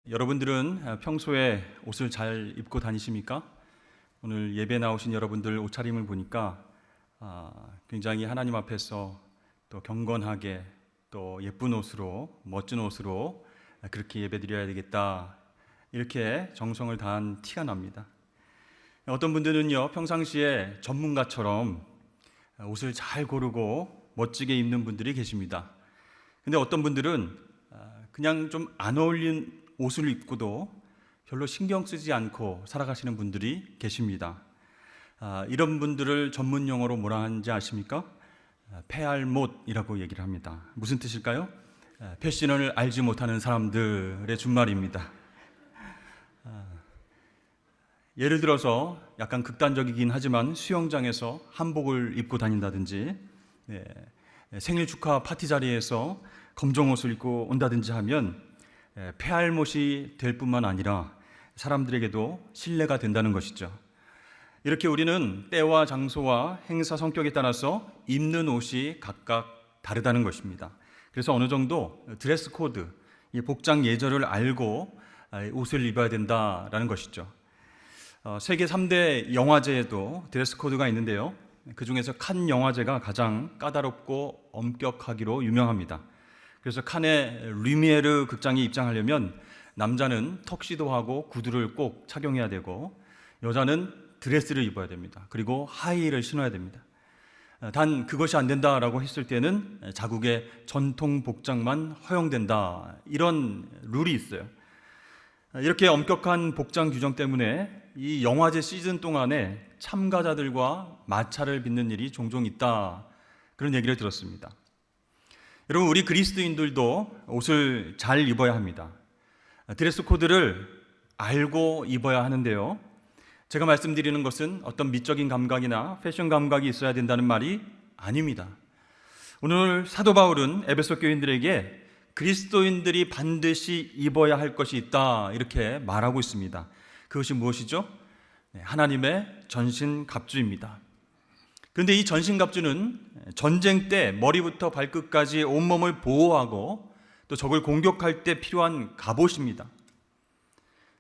여러분들은 평소에 옷을 잘 입고 다니십니까? 오늘 예배 나오신 여러분들 옷차림을 보니까 굉장히 하나님 앞에서 또 경건하게 또 예쁜 옷으로 멋진 옷으로 그렇게 예배드려야 되겠다, 이렇게 정성을 다한 티가 납니다. 어떤 분들은요, 평상시에 전문가처럼 옷을 잘 고르고 멋지게 입는 분들이 계십니다. 근데 어떤 분들은 그냥 좀 안 어울리는 옷을 입고도 별로 신경 쓰지 않고 살아가시는 분들이 계십니다. 이런 분들을 전문 용어로 뭐라 하는지 아십니까? 페알못이라고 얘기를 합니다. 무슨 뜻일까요? 패션을 알지 못하는 사람들의 준말입니다. 예를 들어서 약간 극단적이긴 하지만 수영장에서 한복을 입고 다닌다든지, 생일 축하 파티 자리에서 검정 옷을 입고 온다든지 하면 페알못이 될 뿐만 아니라 사람들에게도 신뢰가 된다는 것이죠. 이렇게 우리는 때와 장소와 행사 성격에 따라서 입는 옷이 각각 다르다는 것입니다. 그래서 어느 정도 드레스 코드, 이 복장 예절을 알고 옷을 입어야 된다라는 것이죠. 세계 3대 영화제에도 드레스 코드가 있는데요, 그 중에서 칸 영화제가 가장 까다롭고 엄격하기로 유명합니다. 그래서 칸의 르미에르 극장에 입장하려면 남자는 턱시도하고 구두를 꼭 착용해야 되고 여자는 드레스를 입어야 됩니다. 그리고 하이힐을 신어야 됩니다. 단 그것이 안 된다라고 했을 때는 자국의 전통 복장만 허용된다, 이런 룰이 있어요. 이렇게 엄격한 복장 규정 때문에 이 영화제 시즌 동안에 참가자들과 마찰을 빚는 일이 종종 있다, 그런 얘기를 들었습니다. 여러분, 우리 그리스도인들도 옷을 잘 입어야 합니다. 드레스 코드를 알고 입어야 하는데요, 제가 말씀드리는 것은 어떤 미적인 감각이나 패션 감각이 있어야 된다는 말이 아닙니다. 오늘 사도 바울은 에베소 교인들에게 그리스도인들이 반드시 입어야 할 것이 있다, 이렇게 말하고 있습니다. 그것이 무엇이죠? 하나님의 전신갑주입니다. 그런데 이 전신갑주는 전쟁 때 머리부터 발끝까지 온몸을 보호하고 또 적을 공격할 때 필요한 갑옷입니다.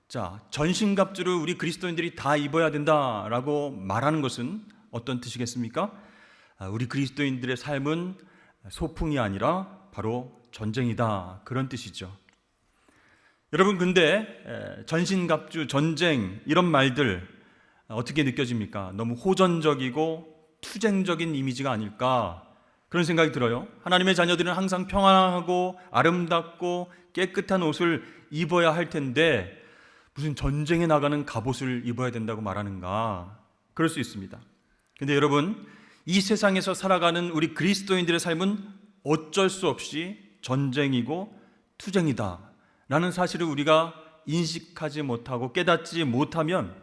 자, 전신갑주를 우리 그리스도인들이 다 입어야 된다라고 말하는 것은 어떤 뜻이겠습니까? 우리 그리스도인들의 삶은 소풍이 아니라 바로 전쟁이다, 그런 뜻이죠. 여러분, 근데 전신갑주, 전쟁, 이런 말들 어떻게 느껴집니까? 너무 호전적이고 투쟁적인 이미지가 아닐까, 그런 생각이 들어요. 하나님의 자녀들은 항상 평안하고 아름답고 깨끗한 옷을 입어야 할 텐데 무슨 전쟁에 나가는 갑옷을 입어야 된다고 말하는가, 그럴 수 있습니다. 근데 여러분, 이 세상에서 살아가는 우리 그리스도인들의 삶은 어쩔 수 없이 전쟁이고 투쟁이다 라는 사실을 우리가 인식하지 못하고 깨닫지 못하면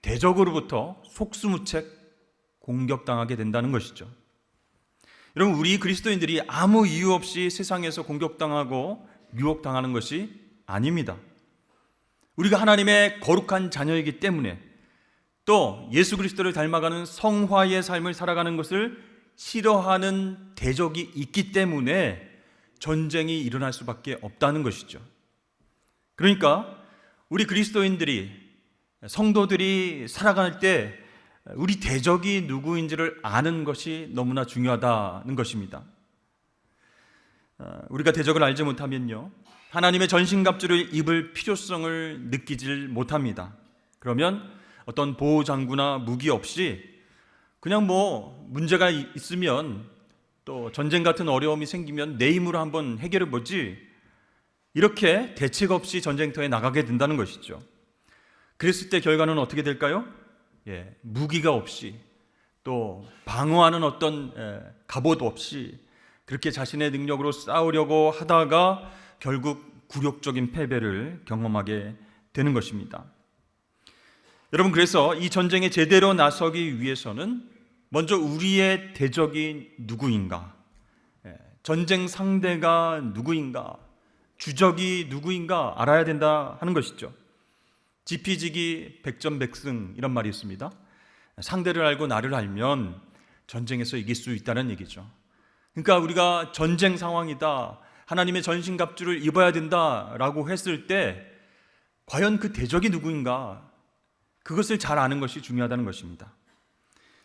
대적으로부터 속수무책 공격당하게 된다는 것이죠. 여러분, 우리 그리스도인들이 아무 이유 없이 세상에서 공격당하고 유혹당하는 것이 아닙니다. 우리가 하나님의 거룩한 자녀이기 때문에, 또 예수 그리스도를 닮아가는 성화의 삶을 살아가는 것을 싫어하는 대적이 있기 때문에 전쟁이 일어날 수밖에 없다는 것이죠. 그러니까 우리 그리스도인들이, 성도들이 살아갈 때 우리 대적이 누구인지를 아는 것이 너무나 중요하다는 것입니다. 우리가 대적을 알지 못하면요, 하나님의 전신갑주를 입을 필요성을 느끼질 못합니다. 그러면 어떤 보호장구나 무기 없이 그냥 문제가 있으면, 또 전쟁 같은 어려움이 생기면 내 힘으로 한번 해결해 보지, 이렇게 대책 없이 전쟁터에 나가게 된다는 것이죠. 그랬을 때 결과는 어떻게 될까요? 무기가 없이, 또 방어하는 어떤 갑옷 없이 그렇게 자신의 능력으로 싸우려고 하다가 결국 굴욕적인 패배를 경험하게 되는 것입니다. 여러분, 그래서 이 전쟁에 제대로 나서기 위해서는 먼저 우리의 대적이 누구인가, 전쟁 상대가 누구인가, 주적이 누구인가 알아야 된다 하는 것이죠. 지피지기 백전백승, 이런 말이 있습니다. 상대를 알고 나를 알면 전쟁에서 이길 수 있다는 얘기죠. 그러니까 우리가 전쟁 상황이다, 하나님의 전신갑주를 입어야 된다라고 했을 때 과연 그 대적이 누구인가? 그것을 잘 아는 것이 중요하다는 것입니다.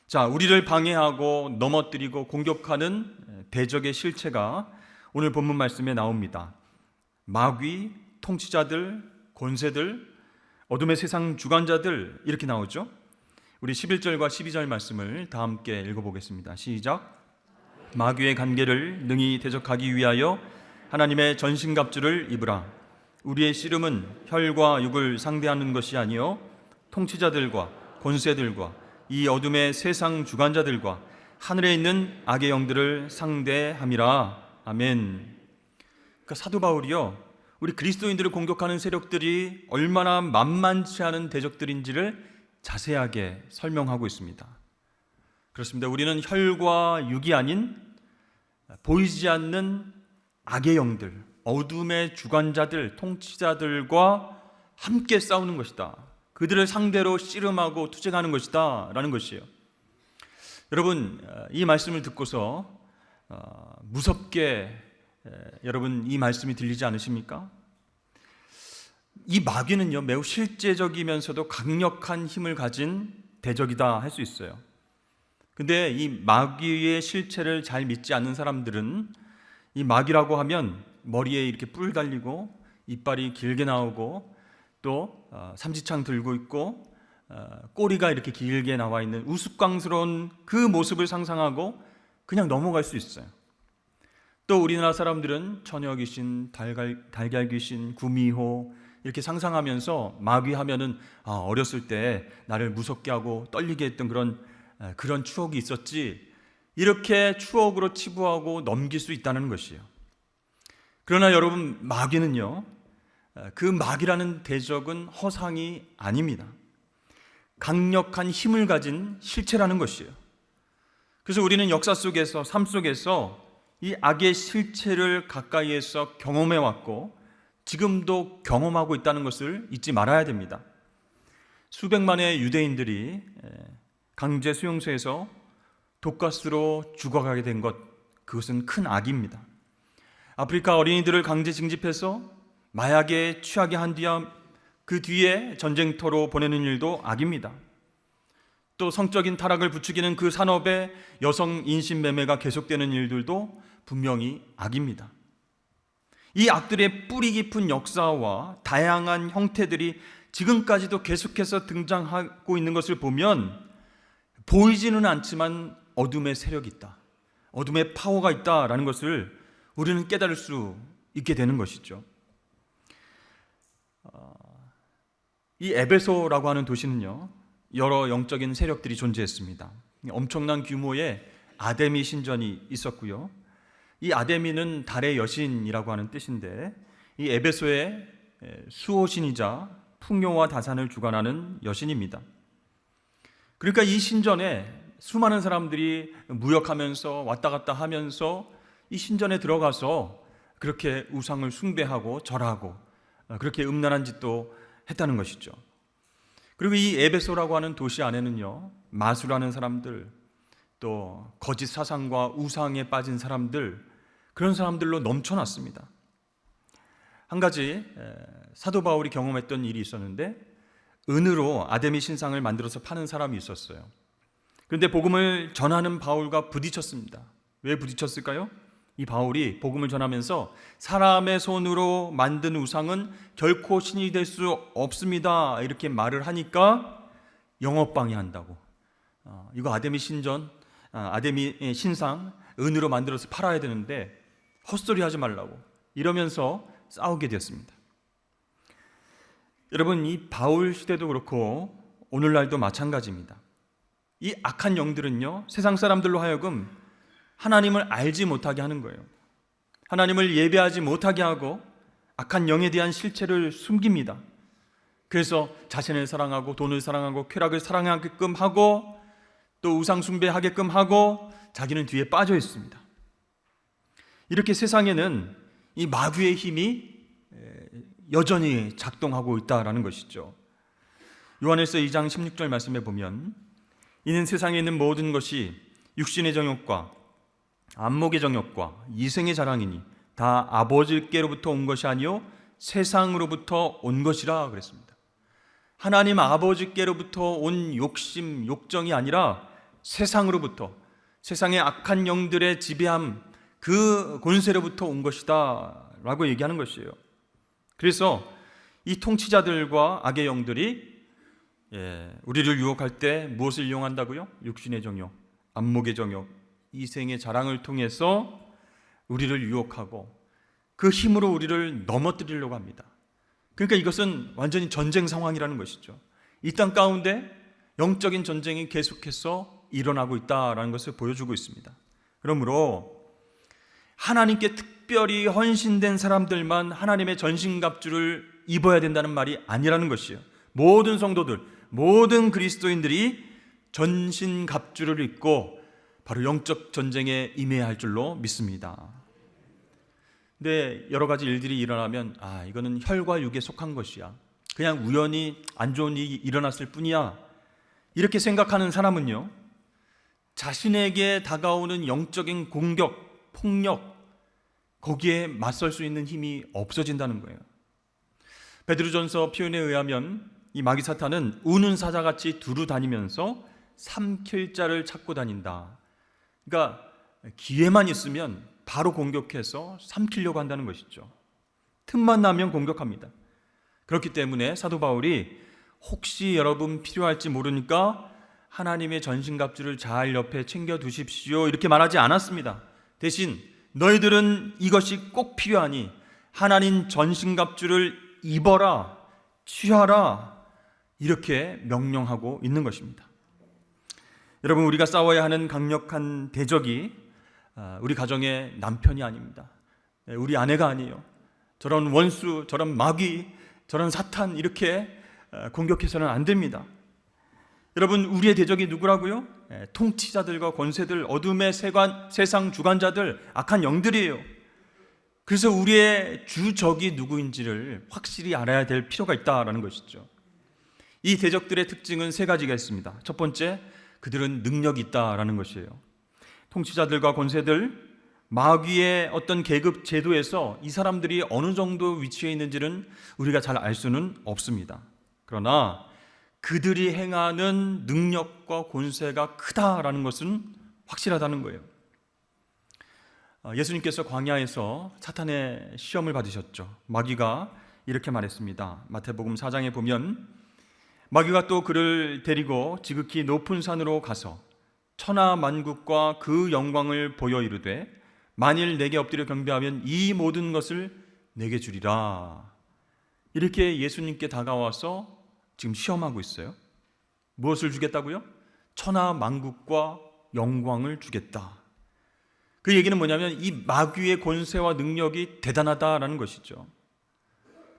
자, 우리를 방해하고 넘어뜨리고 공격하는 대적의 실체가 오늘 본문 말씀에 나옵니다. 마귀, 통치자들, 권세들, 어둠의 세상 주관자들, 이렇게 나오죠. 우리 11절과 12절 말씀을 다 함께 읽어보겠습니다. 시작. 마귀의 관계를 능히 대적하기 위하여 하나님의 전신갑주를 입으라. 우리의 씨름은 혈과 육을 상대하는 것이 아니요 통치자들과 권세들과 이 어둠의 세상 주관자들과 하늘에 있는 악의 영들을 상대함이라. 아멘. 그러니까 사도 바울이요, 우리 그리스도인들을 공격하는 세력들이 얼마나 만만치 않은 대적들인지를 자세하게 설명하고 있습니다. 그렇습니다. 우리는 혈과 육이 아닌 보이지 않는 악의 영들, 어둠의 주관자들, 통치자들과 함께 싸우는 것이다. 그들을 상대로 씨름하고 투쟁하는 것이다 라는 것이에요. 여러분, 이 말씀을 듣고서 무섭게 여러분 이 말씀이 들리지 않으십니까? 이 마귀는요, 매우 실제적이면서도 강력한 힘을 가진 대적이다 할 수 있어요. 근데 이 마귀의 실체를 잘 믿지 않는 사람들은 이 마귀라고 하면 머리에 이렇게 뿔 달리고 이빨이 길게 나오고 또 삼지창 들고 있고 꼬리가 이렇게 길게 나와 있는 우스꽝스러운 그 모습을 상상하고 그냥 넘어갈 수 있어요. 또 우리나라 사람들은 처녀 귀신, 달걀 귀신, 구미호 이렇게 상상하면서 마귀 하면은 어렸을 때 나를 무섭게 하고 떨리게 했던 그런 추억이 있었지, 이렇게 추억으로 치부하고 넘길 수 있다는 것이에요. 그러나 여러분, 마귀는요, 그 마귀라는 대적은 허상이 아닙니다. 강력한 힘을 가진 실체라는 것이에요. 그래서 우리는 역사 속에서, 삶 속에서 이 악의 실체를 가까이에서 경험해 왔고 지금도 경험하고 있다는 것을 잊지 말아야 됩니다. 수백만의 유대인들이 강제 수용소에서 독가스로 죽어가게 된 것, 그것은 큰 악입니다. 아프리카 어린이들을 강제 징집해서 마약에 취하게 한 뒤야 그 뒤에 전쟁터로 보내는 일도 악입니다. 또 성적인 타락을 부추기는 그 산업에 여성 인신매매가 계속되는 일들도 분명히 악입니다. 이 악들의 뿌리 깊은 역사와 다양한 형태들이 지금까지도 계속해서 등장하고 있는 것을 보면 보이지는 않지만 어둠의 세력이 있다, 어둠의 파워가 있다라는 것을 우리는 깨달을 수 있게 되는 것이죠. 이 에베소라고 하는 도시는요, 여러 영적인 세력들이 존재했습니다. 엄청난 규모의 아데미 신전이 있었고요. 이 아데미는 달의 여신이라고 하는 뜻인데, 이 에베소의 수호신이자 풍요와 다산을 주관하는 여신입니다. 그러니까 이 신전에 수많은 사람들이 무역하면서 왔다 갔다 하면서 이 신전에 들어가서 그렇게 우상을 숭배하고 절하고 그렇게 음란한 짓도 했다는 것이죠. 그리고 이 에베소라고 하는 도시 안에는요, 마술하는 사람들, 또 거짓 사상과 우상에 빠진 사람들, 그런 사람들로 넘쳐났습니다. 한 가지 사도 바울이 경험했던 일이 있었는데, 은으로 아데미 신상을 만들어서 파는 사람이 있었어요. 그런데 복음을 전하는 바울과 부딪혔습니다. 왜 부딪혔을까요? 이 바울이 복음을 전하면서 사람의 손으로 만든 우상은 결코 신이 될 수 없습니다, 이렇게 말을 하니까 영업방해한다고, 이거 아데미 신전, 아데미 신상 은으로 만들어서 팔아야 되는데 헛소리 하지 말라고 이러면서 싸우게 되었습니다. 여러분, 이 바울 시대도 그렇고 오늘날도 마찬가지입니다. 이 악한 영들은요, 세상 사람들로 하여금 하나님을 알지 못하게 하는 거예요. 하나님을 예배하지 못하게 하고 악한 영에 대한 실체를 숨깁니다. 그래서 자신을 사랑하고 돈을 사랑하고 쾌락을 사랑하게끔 하고 또 우상 숭배하게끔 하고 자기는 뒤에 빠져 있습니다. 이렇게 세상에는 이 마귀의 힘이 여전히 작동하고 있다라는 것이죠. 요한일서 2장 16절 말씀에 보면, 이는 세상에 있는 모든 것이 육신의 정욕과 안목의 정욕과 이생의 자랑이니 다 아버지께로부터 온 것이 아니요 세상으로부터 온 것이라 그랬습니다. 하나님 아버지께로부터 온 욕심, 욕정이 아니라 세상으로부터, 세상의 악한 영들의 지배함, 그 권세로부터 온 것이다 라고 얘기하는 것이에요. 그래서 이 통치자들과 악의 영들이 우리를 유혹할 때 무엇을 이용한다고요? 육신의 정욕, 안목의 정욕, 이생의 자랑을 통해서 우리를 유혹하고 그 힘으로 우리를 넘어뜨리려고 합니다. 그러니까 이것은 완전히 전쟁 상황이라는 것이죠. 이 땅 가운데 영적인 전쟁이 계속해서 일어나고 있다는 것을 보여주고 있습니다. 그러므로 하나님께 특별히 헌신된 사람들만 하나님의 전신갑주를 입어야 된다는 말이 아니라는 것이에요. 모든 성도들, 모든 그리스도인들이 전신갑주를 입고 바로 영적 전쟁에 임해야 할 줄로 믿습니다. 근데 여러 가지 일들이 일어나면 이거는 혈과 육에 속한 것이야, 그냥 우연히 안 좋은 일이 일어났을 뿐이야, 이렇게 생각하는 사람은요, 자신에게 다가오는 영적인 공격, 폭력, 거기에 맞설 수 있는 힘이 없어진다는 거예요. 베드로전서 표현에 의하면 이 마귀 사탄은 우는 사자같이 두루 다니면서 삼킬 자를 찾고 다닌다. 그러니까 기회만 있으면 바로 공격해서 삼키려고 한다는 것이죠. 틈만 나면 공격합니다. 그렇기 때문에 사도 바울이 혹시 여러분 필요할지 모르니까 하나님의 전신갑주를 잘 옆에 챙겨두십시오 이렇게 말하지 않았습니다. 대신 너희들은 이것이 꼭 필요하니 하나님 전신갑주를 입어라, 취하라, 이렇게 명령하고 있는 것입니다. 여러분, 우리가 싸워야 하는 강력한 대적이 우리 가정의 남편이 아닙니다. 우리 아내가 아니에요. 저런 원수, 저런 마귀, 저런 사탄 이렇게 공격해서는 안 됩니다. 여러분, 우리의 대적이 누구라고요? 통치자들과 권세들, 어둠의 세상 주관자들, 악한 영들이에요. 그래서 우리의 주적이 누구인지를 확실히 알아야 될 필요가 있다는 것이죠. 이 대적들의 특징은 세 가지가 있습니다. 첫 번째, 그들은 능력이 있다는 것이에요. 통치자들과 권세들, 마귀의 어떤 계급 제도에서 이 사람들이 어느 정도 위치에 있는지는 우리가 잘 알 수는 없습니다. 그러나 그들이 행하는 능력과 권세가 크다라는 것은 확실하다는 거예요. 예수님께서 광야에서 사탄의 시험을 받으셨죠. 마귀가 이렇게 말했습니다. 마태복음 4장에 보면 마귀가 또 그를 데리고 지극히 높은 산으로 가서 천하 만국과 그 영광을 보여 이르되 만일 내게 엎드려 경배하면 이 모든 것을 내게 주리라. 이렇게 예수님께 다가와서 지금 시험하고 있어요. 무엇을 주겠다고요? 천하 만국과 영광을 주겠다. 그 얘기는 뭐냐면 이 마귀의 권세와 능력이 대단하다라는 것이죠.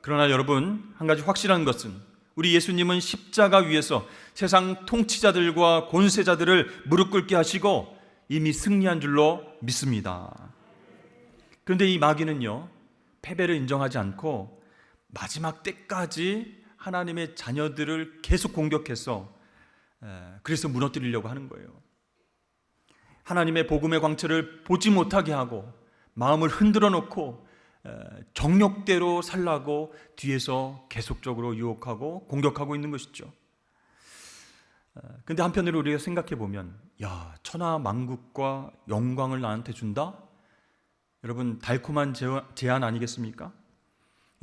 그러나 여러분, 한 가지 확실한 것은 우리 예수님은 십자가 위에서 세상 통치자들과 권세자들을 무릎 꿇게 하시고 이미 승리한 줄로 믿습니다. 그런데 이 마귀는요, 패배를 인정하지 않고 마지막 때까지 하나님의 자녀들을 계속 공격해서 그래서 무너뜨리려고 하는 거예요. 하나님의 복음의 광채를 보지 못하게 하고 마음을 흔들어 놓고 정욕대로 살라고 뒤에서 계속적으로 유혹하고 공격하고 있는 것이죠. 근데 한편으로 우리가 생각해 보면, 천하 만국과 영광을 나한테 준다? 여러분, 달콤한 제안 아니겠습니까?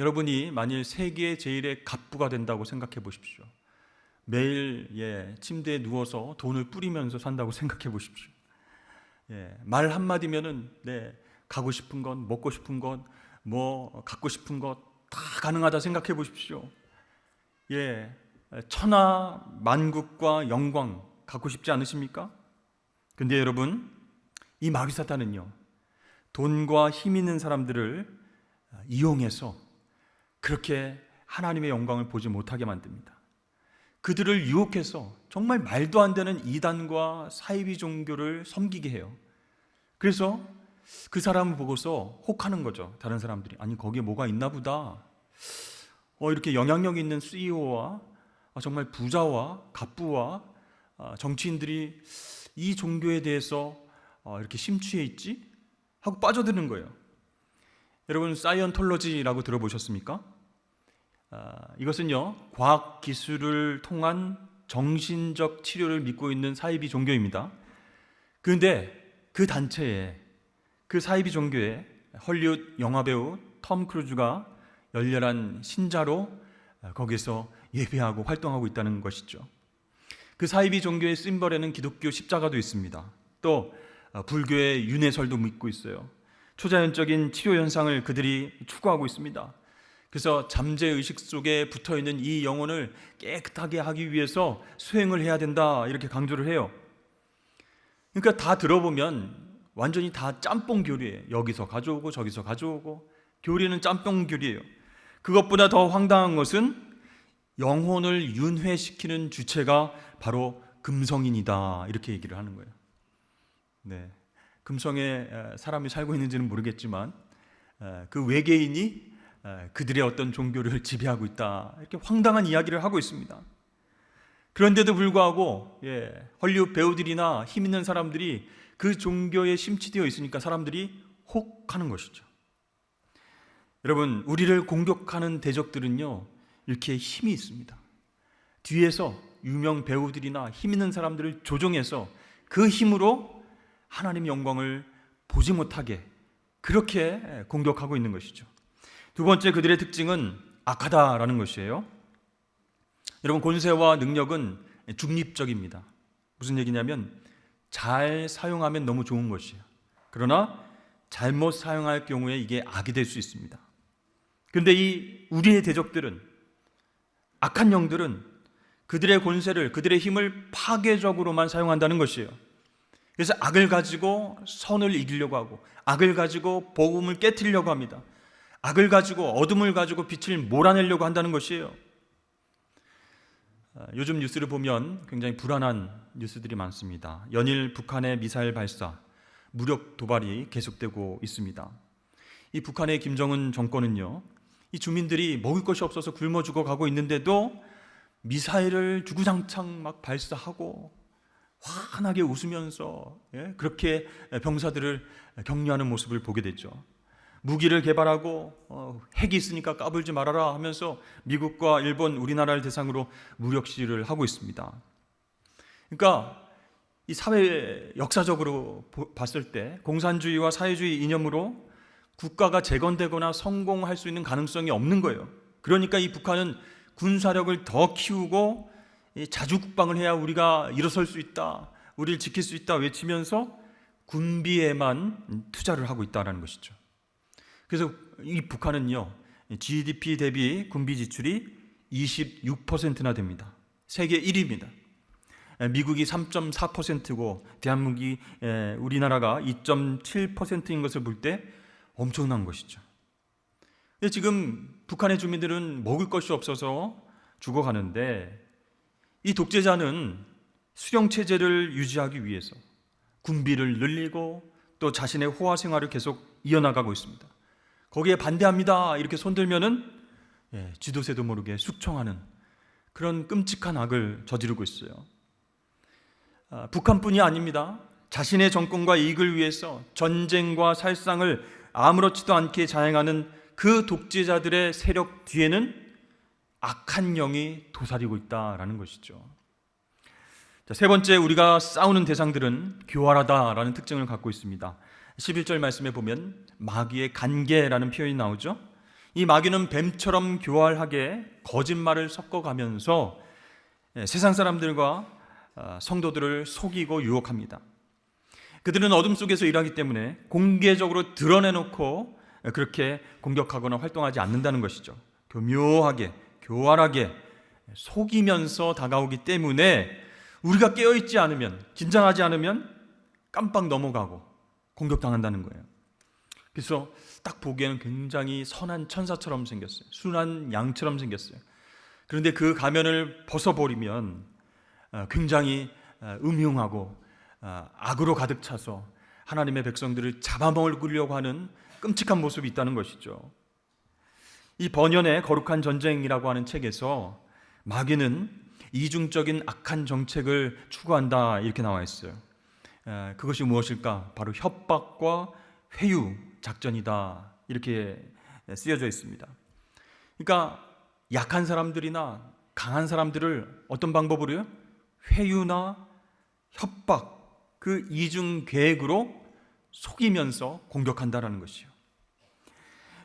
여러분이 만일 세계 제일의 갑부가 된다고 생각해 보십시오. 매일 침대에 누워서 돈을 뿌리면서 산다고 생각해 보십시오. 말 한마디면은 가고 싶은 것, 먹고 싶은 것, 갖고 싶은 것 다 가능하다 생각해 보십시오. 천하 만국과 영광 갖고 싶지 않으십니까? 근데 여러분, 이 마귀 사탄은요, 돈과 힘 있는 사람들을 이용해서 그렇게 하나님의 영광을 보지 못하게 만듭니다. 그들을 유혹해서 정말 말도 안 되는 이단과 사이비 종교를 섬기게 해요. 그래서 그 사람을 보고서 혹하는 거죠. 다른 사람들이, 아니 거기에 뭐가 있나 보다. 이렇게 영향력 있는 CEO와 정말 부자와 갑부와 정치인들이 이 종교에 대해서 이렇게 심취해 있지? 하고 빠져드는 거예요. 여러분 사이언톨로지라고 들어보셨습니까? 이것은요 과학 기술을 통한 정신적 치료를 믿고 있는 사이비 종교입니다. 그런데 그 단체에, 그 사이비 종교에 헐리우드 영화배우 톰 크루즈가 열렬한 신자로 거기서 예배하고 활동하고 있다는 것이죠. 그 사이비 종교의 심벌에는 기독교 십자가도 있습니다. 또 불교의 윤회설도 믿고 있어요. 초자연적인 치료 현상을 그들이 추구하고 있습니다. 그래서 잠재의식 속에 붙어있는 이 영혼을 깨끗하게 하기 위해서 수행을 해야 된다 이렇게 강조를 해요. 그러니까 다 들어보면 완전히 다 짬뽕 교리예요. 여기서 가져오고 저기서 가져오고 교리는 짬뽕 교리예요. 그것보다 더 황당한 것은 영혼을 윤회시키는 주체가 바로 금성인이다 이렇게 얘기를 하는 거예요. 네, 금성에 사람이 살고 있는지는 모르겠지만 그 외계인이 그들의 어떤 종교를 지배하고 있다 이렇게 황당한 이야기를 하고 있습니다. 그런데도 불구하고 헐리우드 배우들이나 힘 있는 사람들이 그 종교에 심취되어 있으니까 사람들이 혹하는 것이죠. 여러분, 우리를 공격하는 대적들은요 이렇게 힘이 있습니다. 뒤에서 유명 배우들이나 힘 있는 사람들을 조종해서 그 힘으로 하나님 영광을 보지 못하게 그렇게 공격하고 있는 것이죠. 두 번째, 그들의 특징은 악하다라는 것이에요. 여러분, 권세와 능력은 중립적입니다. 무슨 얘기냐면 잘 사용하면 너무 좋은 것이에요. 그러나 잘못 사용할 경우에 이게 악이 될 수 있습니다. 그런데 이 우리의 대적들은, 악한 영들은 그들의 권세를, 그들의 힘을 파괴적으로만 사용한다는 것이에요. 그래서 악을 가지고 선을 이기려고 하고, 악을 가지고 복음을 깨트리려고 합니다. 악을 가지고, 어둠을 가지고 빛을 몰아내려고 한다는 것이에요. 요즘 뉴스를 보면 굉장히 불안한 뉴스들이 많습니다. 연일 북한의 미사일 발사, 무력 도발이 계속되고 있습니다. 이 북한의 김정은 정권은요, 이 주민들이 먹을 것이 없어서 굶어 죽어가고 있는데도 미사일을 주구장창 막 발사하고 환하게 웃으면서 그렇게 병사들을 격려하는 모습을 보게 됐죠. 무기를 개발하고 핵이 있으니까 까불지 말아라 하면서 미국과 일본, 우리나라를 대상으로 무력 시위를 하고 있습니다. 그러니까 이 사회 역사적으로 봤을 때 공산주의와 사회주의 이념으로 국가가 재건되거나 성공할 수 있는 가능성이 없는 거예요. 그러니까 이 북한은 군사력을 더 키우고 자주국방을 해야 우리가 일어설 수 있다, 우리를 지킬 수 있다 외치면서 군비에만 투자를 하고 있다는 것이죠. 그래서 이 북한은요, GDP 대비 군비 지출이 26%나 됩니다. 세계 1위입니다. 미국이 3.4%고 대한민국이, 우리나라가 2.7%인 것을 볼 때 엄청난 것이죠. 근데 지금 북한의 주민들은 먹을 것이 없어서 죽어가는데 이 독재자는 수령체제를 유지하기 위해서 군비를 늘리고 또 자신의 호화 생활을 계속 이어나가고 있습니다. 거기에 반대합니다 이렇게 손들면은 쥐도새도 모르게 숙청하는 그런 끔찍한 악을 저지르고 있어요. 북한뿐이 아닙니다. 자신의 정권과 이익을 위해서 전쟁과 살상을 아무렇지도 않게 자행하는 그 독재자들의 세력 뒤에는 악한 영이 도사리고 있다라는 것이죠. 자, 세 번째, 우리가 싸우는 대상들은 교활하다라는 특징을 갖고 있습니다. 11절 말씀에 보면 마귀의 간계라는 표현이 나오죠. 이 마귀는 뱀처럼 교활하게 거짓말을 섞어가면서 세상 사람들과 성도들을 속이고 유혹합니다. 그들은 어둠 속에서 일하기 때문에 공개적으로 드러내놓고 그렇게 공격하거나 활동하지 않는다는 것이죠. 교묘하게, 교활하게 속이면서 다가오기 때문에 우리가 깨어있지 않으면, 긴장하지 않으면 깜빡 넘어가고 공격당한다는 거예요. 그래서 딱 보기에는 굉장히 선한 천사처럼 생겼어요. 순한 양처럼 생겼어요. 그런데 그 가면을 벗어버리면 굉장히 음흉하고 악으로 가득 차서 하나님의 백성들을 잡아먹으려고 하는 끔찍한 모습이 있다는 것이죠. 이 번연의 거룩한 전쟁이라고 하는 책에서 마귀는 이중적인 악한 정책을 추구한다 이렇게 나와 있어요. 그것이 무엇일까? 바로 협박과 회유 작전이다 이렇게 쓰여져 있습니다. 그러니까 약한 사람들이나 강한 사람들을 어떤 방법으로요? 회유나 협박, 그 이중 계획으로 속이면서 공격한다라는 것이요.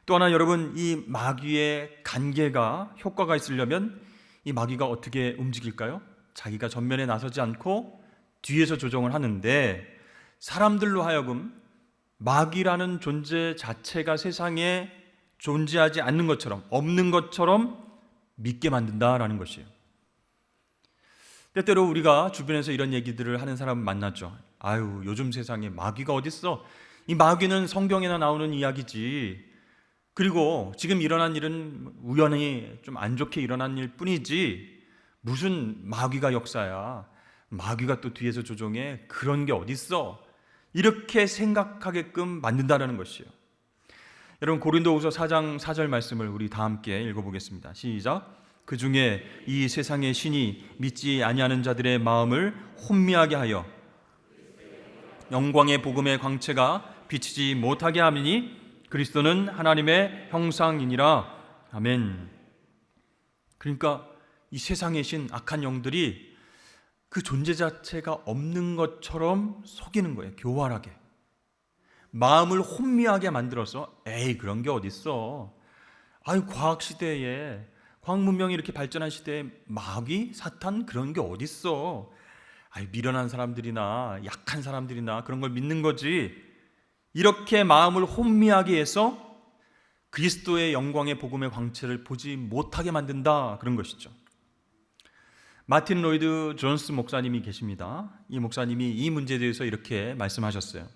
또 하나 여러분, 이 마귀의 간계가 효과가 있으려면 이 마귀가 어떻게 움직일까요? 자기가 전면에 나서지 않고 뒤에서 조정을 하는데, 사람들로 하여금 마귀라는 존재 자체가 세상에 존재하지 않는 것처럼, 없는 것처럼 믿게 만든다라는 것이에요. 때때로 우리가 주변에서 이런 얘기들을 하는 사람 만났죠. 아유, 요즘 세상에 마귀가 어딨어? 이 마귀는 성경에나 나오는 이야기지. 그리고 지금 일어난 일은 우연히 좀 안 좋게 일어난 일 뿐이지 무슨 마귀가 역사야. 마귀가 또 뒤에서 조종해. 그런 게 어딨어? 이렇게 생각하게끔 만든다는 것이에요. 여러분, 고린도후서 4장 4절 말씀을 우리 다 함께 읽어보겠습니다. 시작. 그 중에 이 세상의 신이 믿지 아니하는 자들의 마음을 혼미하게 하여 영광의 복음의 광채가 비치지 못하게 하리니 그리스도는 하나님의 형상이니라. 아멘. 그러니까 이 세상의 신, 악한 영들이 그 존재 자체가 없는 것처럼 속이는 거예요. 교활하게. 마음을 혼미하게 만들어서 에이, 그런 게 어딨어. 아유, 과학시대에, 과학문명이 이렇게 발전한 시대에 마귀, 사탄 그런 게 어딨어. 아유, 미련한 사람들이나 약한 사람들이나 그런 걸 믿는 거지. 이렇게 마음을 혼미하게 해서 그리스도의 영광의 복음의 광채를 보지 못하게 만든다, 그런 것이죠. 마틴 로이드 존스 목사님이 계십니다. 이 목사님이 이 문제에 대해서 이렇게 말씀하셨어요.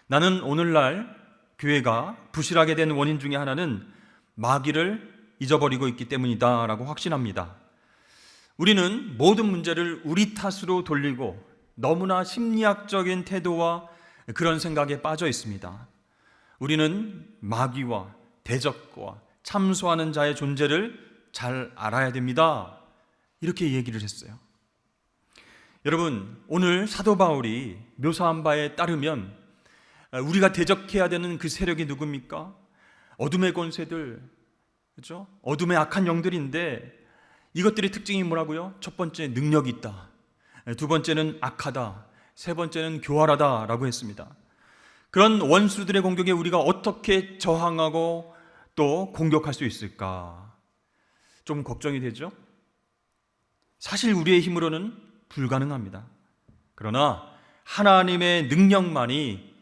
나는 오늘날 교회가 부실하게 된 원인 중에 하나는 마귀를 잊어버리고 있기 때문이다 라고 확신합니다. 우리는 모든 문제를 우리 탓으로 돌리고 너무나 심리학적인 태도와 그런 생각에 빠져 있습니다. 우리는 마귀와 대적과 참소하는 자의 존재를 잘 알아야 됩니다. 이렇게 얘기를 했어요. 여러분, 오늘 사도 바울이 묘사한 바에 따르면 우리가 대적해야 되는 그 세력이 누굽니까? 어둠의 권세들, 그렇죠? 어둠의 악한 영들인데 이것들의 특징이 뭐라고요? 첫 번째, 능력이 있다. 두 번째는 악하다. 세 번째는 교활하다라고 했습니다. 그런 원수들의 공격에 우리가 어떻게 저항하고 또 공격할 수 있을까? 좀 걱정이 되죠? 사실 우리의 힘으로는 불가능합니다. 그러나 하나님의 능력만이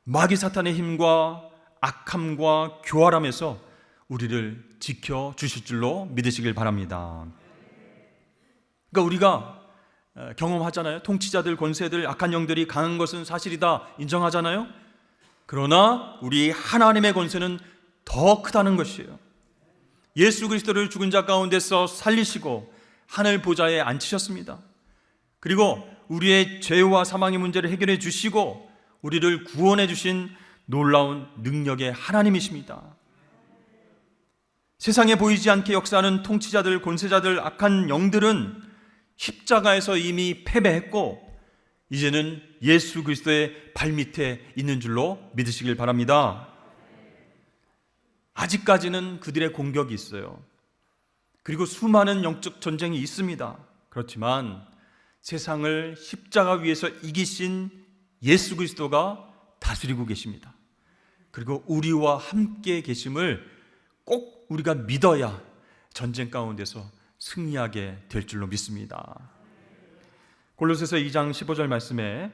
마귀 사탄의 힘과 악함과 교활함에서 우리를 지켜주실 줄로 믿으시길 바랍니다. 그러니까 우리가 경험하잖아요. 통치자들, 권세들, 악한 영들이 강한 것은 사실이다, 인정하잖아요. 그러나 우리 하나님의 권세는 더 크다는 것이에요. 예수 그리스도를 죽은 자 가운데서 살리시고 하늘 보좌에 앉히셨습니다. 그리고 우리의 죄와 사망의 문제를 해결해 주시고 우리를 구원해 주신 놀라운 능력의 하나님이십니다. 세상에 보이지 않게 역사하는 통치자들, 권세자들, 악한 영들은 십자가에서 이미 패배했고 이제는 예수 그리스도의 발밑에 있는 줄로 믿으시길 바랍니다. 아직까지는 그들의 공격이 있어요. 그리고 수많은 영적 전쟁이 있습니다. 그렇지만 세상을 십자가 위에서 이기신 예수 그리스도가 다스리고 계십니다. 그리고 우리와 함께 계심을 꼭 우리가 믿어야 전쟁 가운데서 승리하게 될 줄로 믿습니다. 골로새서 2장 15절 말씀에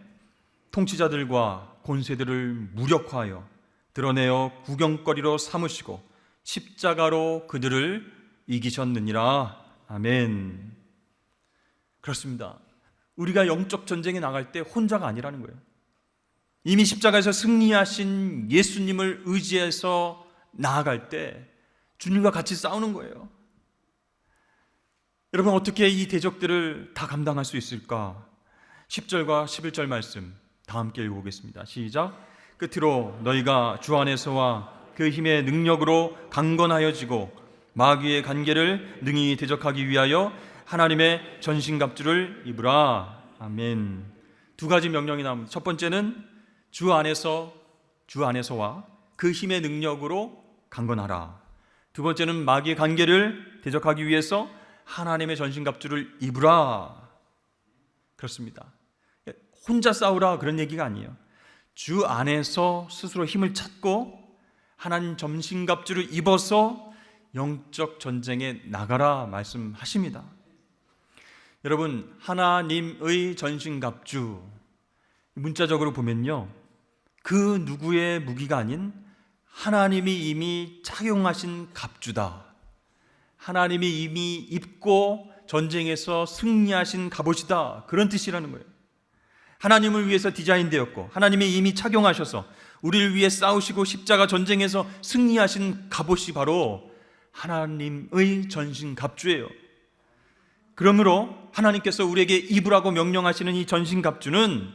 통치자들과 권세들을 무력화하여 드러내어 구경거리로 삼으시고 십자가로 그들을 이기셨느니라. 아멘. 그렇습니다. 우리가 영적 전쟁에 나갈 때 혼자가 아니라는 거예요. 이미 십자가에서 승리하신 예수님을 의지해서 나아갈 때 주님과 같이 싸우는 거예요. 여러분, 어떻게 이 대적들을 다 감당할 수 있을까? 10절과 11절 말씀 다 함께 읽어보겠습니다. 시작. 끝으로 너희가 주 안에서와 그 힘의 능력으로 강건하여지고 마귀의 간계를 능히 대적하기 위하여 하나님의 전신갑주를 입으라. 아멘. 두 가지 명령이 나옵니다. 첫 번째는 주 안에서와 그 힘의 능력으로 강건하라. 두 번째는 마귀의 관계를 대적하기 위해서 하나님의 전신갑주를 입으라. 그렇습니다. 혼자 싸우라 그런 얘기가 아니에요. 주 안에서 스스로 힘을 찾고 하나님 전신갑주를 입어서 영적 전쟁에 나가라 말씀하십니다. 여러분, 하나님의 전신갑주, 문자적으로 보면요, 그 누구의 무기가 아닌 하나님이 이미 착용하신 갑주다. 하나님이 이미 입고 전쟁에서 승리하신 갑옷이다. 그런 뜻이라는 거예요. 하나님을 위해서 디자인되었고 하나님이 이미 착용하셔서 우리를 위해 싸우시고 십자가 전쟁에서 승리하신 갑옷이 바로 하나님의 전신갑주예요. 그러므로 하나님께서 우리에게 입으라고 명령하시는 이 전신갑주는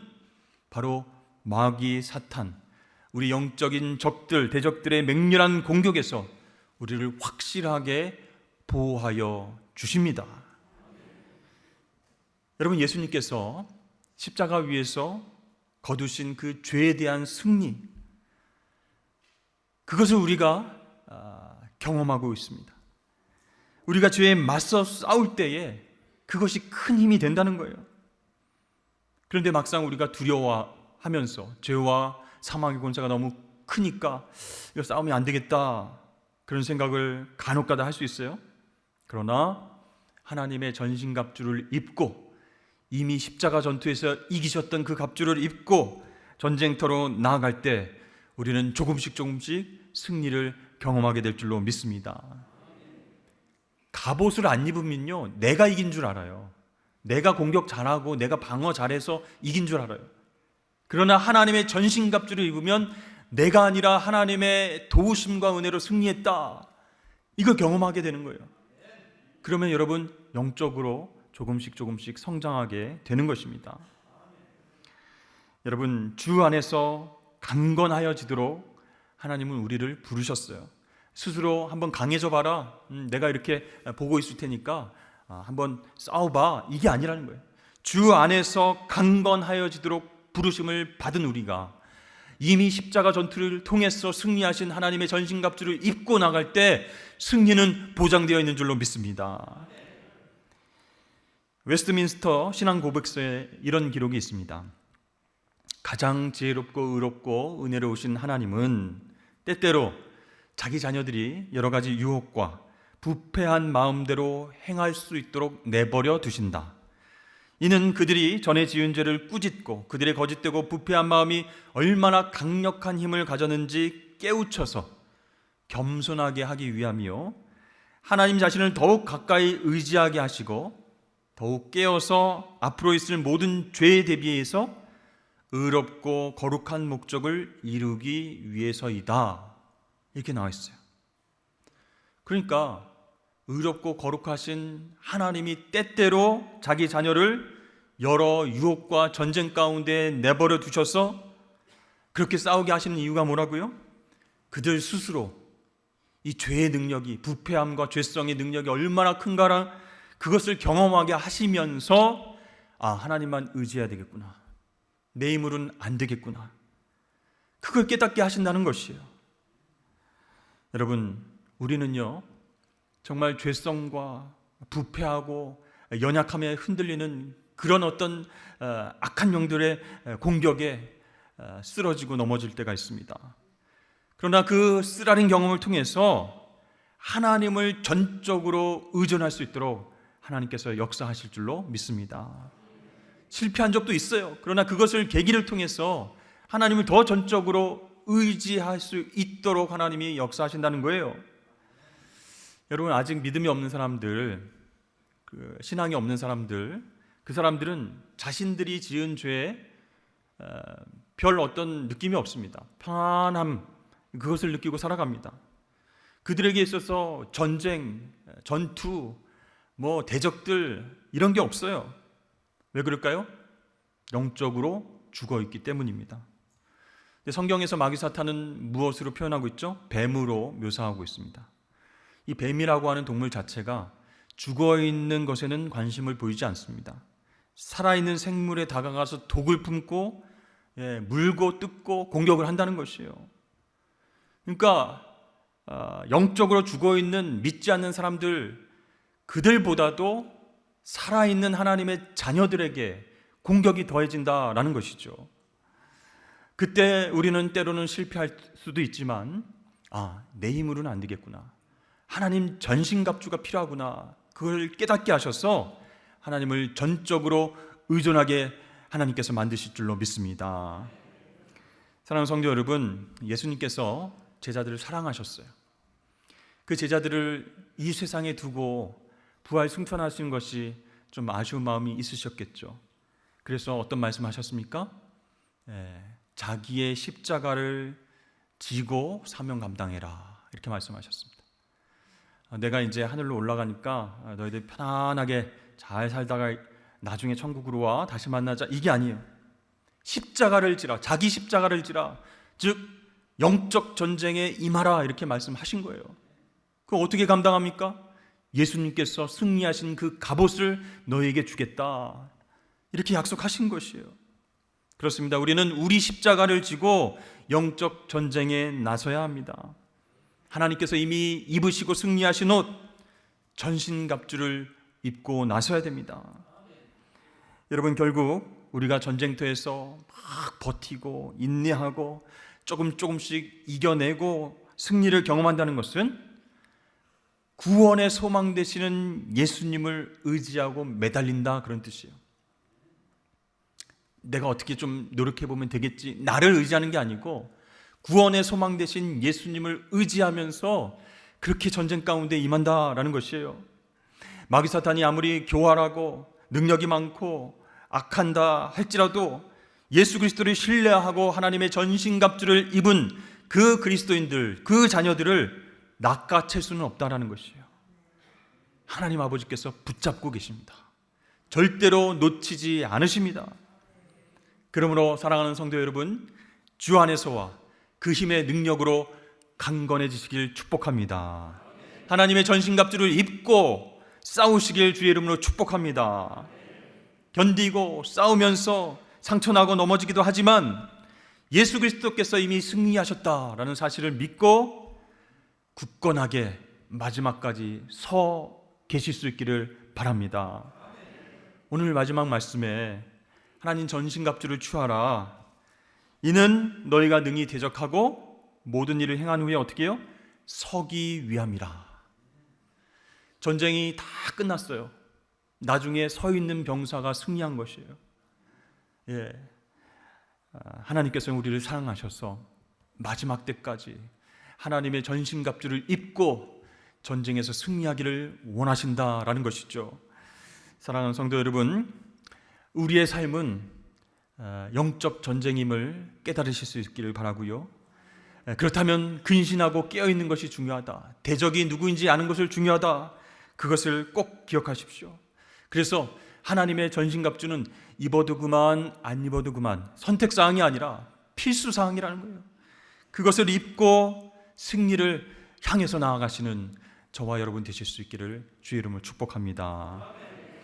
바로 마귀 사탄, 우리 영적인 적들, 대적들의 맹렬한 공격에서 우리를 확실하게 보호하여 주십니다. 여러분, 예수님께서 십자가 위에서 거두신 그 죄에 대한 승리, 그것을 우리가 경험하고 있습니다. 우리가 죄에 맞서 싸울 때에 그것이 큰 힘이 된다는 거예요. 그런데 막상 우리가 두려워하면서 죄와 사망의 권세가 너무 크니까 이거 싸우면 안 되겠다, 그런 생각을 간혹가다 할 수 있어요. 그러나 하나님의 전신갑주를 입고 이미 십자가 전투에서 이기셨던 그 갑주를 입고 전쟁터로 나아갈 때 우리는 조금씩 승리를 경험하게 될 줄로 믿습니다. 갑옷을 안 입으면요, 내가 이긴 줄 알아요. 내가 공격 잘하고 내가 방어 잘해서 이긴 줄 알아요. 그러나 하나님의 전신갑주를 입으면 내가 아니라 하나님의 도우심과 은혜로 승리했다, 이걸 경험하게 되는 거예요. 그러면 여러분, 영적으로 조금씩 성장하게 되는 것입니다. 여러분, 주 안에서 강건하여지도록 하나님은 우리를 부르셨어요. 스스로 한번 강해져 봐라, 내가 이렇게 보고 있을 테니까 한번 싸워봐, 이게 아니라는 거예요. 주 안에서 강건하여지도록 부르심을 받은 우리가 이미 십자가 전투를 통해서 승리하신 하나님의 전신갑주를 입고 나갈 때 승리는 보장되어 있는 줄로 믿습니다. 웨스트민스터 신앙고백서에 이런 기록이 있습니다. 가장 지혜롭고 의롭고 은혜로우신 하나님은 때때로 자기 자녀들이 여러 가지 유혹과 부패한 마음대로 행할 수 있도록 내버려 두신다. 이는 그들이 전에 지은 죄를 꾸짖고 그들의 거짓되고 부패한 마음이 얼마나 강력한 힘을 가졌는지 깨우쳐서 겸손하게 하기 위함이요, 하나님 자신을 더욱 가까이 의지하게 하시고 더욱 깨어서 앞으로 있을 모든 죄에 대비해서 의롭고 거룩한 목적을 이루기 위해서이다, 이렇게 나와 있어요. 그러니까 의롭고 거룩하신 하나님이 때때로 자기 자녀를 여러 유혹과 전쟁 가운데 내버려 두셔서 그렇게 싸우게 하시는 이유가 뭐라고요? 그들 스스로 이 죄의 능력이, 부패함과 죄성의 능력이 얼마나 큰가라, 그것을 경험하게 하시면서 하나님만 의지해야 되겠구나, 내 힘으로는 안 되겠구나, 그걸 깨닫게 하신다는 것이에요. 여러분, 우리는요 정말 죄성과 부패하고 연약함에 흔들리는 그런 어떤 악한 영들의 공격에 쓰러지고 넘어질 때가 있습니다. 그러나 그 쓰라린 경험을 통해서 하나님을 전적으로 의존할 수 있도록 하나님께서 역사하실 줄로 믿습니다. 실패한 적도 있어요. 그러나 그것을 계기를 통해서 하나님을 더 전적으로 의지할 수 있도록 하나님이 역사하신다는 거예요. 여러분, 아직 믿음이 없는 사람들, 신앙이 없는 사람들, 그 사람들은 자신들이 지은 죄에 별 어떤 느낌이 없습니다. 편안함, 그것을 느끼고 살아갑니다. 그들에게 있어서 전쟁, 전투, 대적들, 이런 게 없어요. 왜 그럴까요? 영적으로 죽어있기 때문입니다. 성경에서 마귀 사탄은 무엇으로 표현하고 있죠? 뱀으로 묘사하고 있습니다. 이 뱀이라고 하는 동물 자체가 죽어있는 것에는 관심을 보이지 않습니다. 살아있는 생물에 다가가서 독을 품고 물고 뜯고 공격을 한다는 것이에요. 그러니까 영적으로 죽어있는 믿지 않는 사람들, 그들보다도 살아있는 하나님의 자녀들에게 공격이 더해진다라는 것이죠. 그때 우리는 때로는 실패할 수도 있지만 내 힘으로는 안 되겠구나, 하나님 전신갑주가 필요하구나, 그걸 깨닫게 하셔서 하나님을 전적으로 의존하게 하나님께서 만드실 줄로 믿습니다. 사랑하는 성도 여러분, 예수님께서 제자들을 사랑하셨어요. 그 제자들을 이 세상에 두고 부활 승천하시는 것이 좀 아쉬운 마음이 있으셨겠죠. 그래서 어떤 말씀하셨습니까? 자기의 십자가를 지고 사명 감당해라, 이렇게 말씀하셨습니다. 내가 이제 하늘로 올라가니까 너희들 편안하게 잘 살다가 나중에 천국으로 와 다시 만나자, 이게 아니에요. 십자가를 지라, 자기 십자가를 지라, 즉 영적 전쟁에 임하라, 이렇게 말씀하신 거예요. 그거 어떻게 감당합니까? 예수님께서 승리하신 그 갑옷을 너에게 주겠다, 이렇게 약속하신 것이에요. 그렇습니다. 우리는 우리 십자가를 지고 영적 전쟁에 나서야 합니다. 하나님께서 이미 입으시고 승리하신 옷, 전신갑주를 입고 나서야 됩니다. 여러분, 결국 우리가 전쟁터에서 막 버티고 인내하고 조금씩 이겨내고 승리를 경험한다는 것은 구원의 소망 되시는 예수님을 의지하고 매달린다, 그런 뜻이에요. 내가 어떻게 좀 노력해보면 되겠지, 나를 의지하는 게 아니고 구원의 소망 되신 예수님을 의지하면서 그렇게 전쟁 가운데 임한다라는 것이에요. 마귀 사탄이 아무리 교활하고 능력이 많고 악한다 할지라도 예수 그리스도를 신뢰하고 하나님의 전신갑주를 입은 그 그리스도인들, 그 자녀들을 낚아챌 수는 없다라는 것이에요. 하나님 아버지께서 붙잡고 계십니다. 절대로 놓치지 않으십니다. 그러므로 사랑하는 성도 여러분, 주 안에서와 그 힘의 능력으로 강건해지시길 축복합니다. 하나님의 전신갑주를 입고 싸우시길 주의 이름으로 축복합니다. 견디고 싸우면서 상처나고 넘어지기도 하지만 예수 그리스도께서 이미 승리하셨다라는 사실을 믿고 굳건하게 마지막까지 서 계실 수 있기를 바랍니다. 오늘 마지막 말씀에 하나님 전신갑주를 취하라, 이는 너희가 능히 대적하고 모든 일을 행한 후에 어떻게 해요? 서기 위함이라. 전쟁이 다 끝났어요. 나중에 서 있는 병사가 승리한 것이에요. 하나님께서는 우리를 사랑하셔서 마지막 때까지 하나님의 전신갑주를 입고 전쟁에서 승리하기를 원하신다라는 것이죠. 사랑하는 성도 여러분, 우리의 삶은 영적 전쟁임을 깨달으실 수 있기를 바라고요. 그렇다면 근신하고 깨어있는 것이 중요하다, 대적이 누구인지 아는 것을 중요하다, 그것을 꼭 기억하십시오. 그래서 하나님의 전신갑주는 입어도 그만 안 입어도 그만, 선택사항이 아니라 필수사항이라는 거예요. 그것을 입고 승리를 향해서 나아가시는 저와 여러분 되실 수 있기를 주의 이름으로 축복합니다.